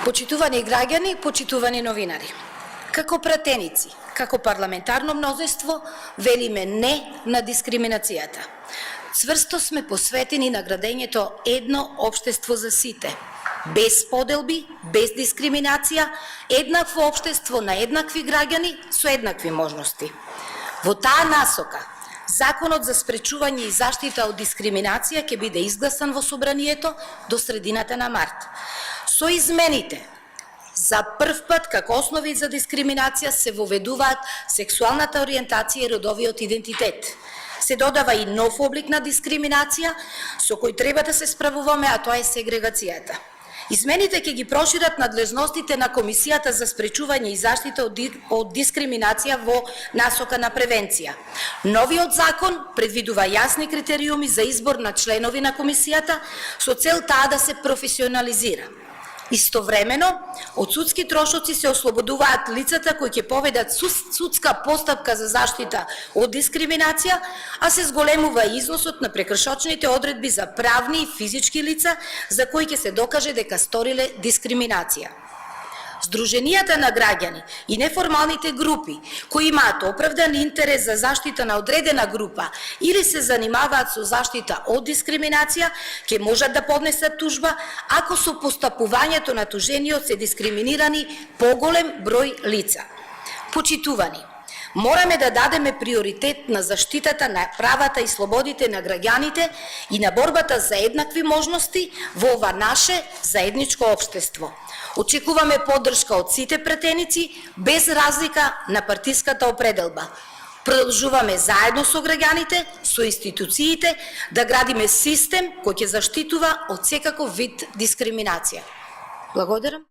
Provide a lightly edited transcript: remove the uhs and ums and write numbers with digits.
Почитувани граѓани, почитувани новинари. Како пратеници, како парламентарно мнозинство, велиме не на дискриминацијата. Цврсто сме посветени на градењето едно општество за сите, без поделби, без дискриминација, еднакво општество на еднакви граѓани со еднакви можности. Во таа насока, Законот за спречување и заштита од дискриминација ќе биде изгласан во собранието до средината на март. Со измените, за прв пат како основи за дискриминација се воведуваат сексуалната ориентација и родовиот идентитет. Се додава и нов облик на дискриминација со кој треба да се справуваме, а тоа е сегрегацијата. Измените ќе ги прошират надлежностите на Комисијата за спречување и заштита од дискриминација во насока на превенција. Новиот закон предвидува јасни критериуми за избор на членови на Комисијата со цел таа да се професионализира. Истовремено, од судски трошоци се ослободуваат лицата кои ќе поведат судска постапка за заштита од дискриминација, а се зголемува износот на прекршочните одредби за правни и физички лица за кои ќе се докаже дека сториле дискриминација. Сдруженијата на граѓани и неформалните групи кои имаат оправдан интерес за заштита на одредена група или се занимаваат со заштита од дискриминација, ќе можат да поднесат тужба ако со постапувањето на тужениот се дискриминирани поголем број лица. Почитувани, мораме да дадеме приоритет на заштитата на правата и слободите на граѓаните и на борбата за еднакви можности во ова наше заедничко општество. Очекуваме поддршка од сите пратеници, без разлика на партиската определба. Продолжуваме заедно со граѓаните, со институциите, да градиме систем кој ќе заштитува од секаков вид дискриминација. Благодарам.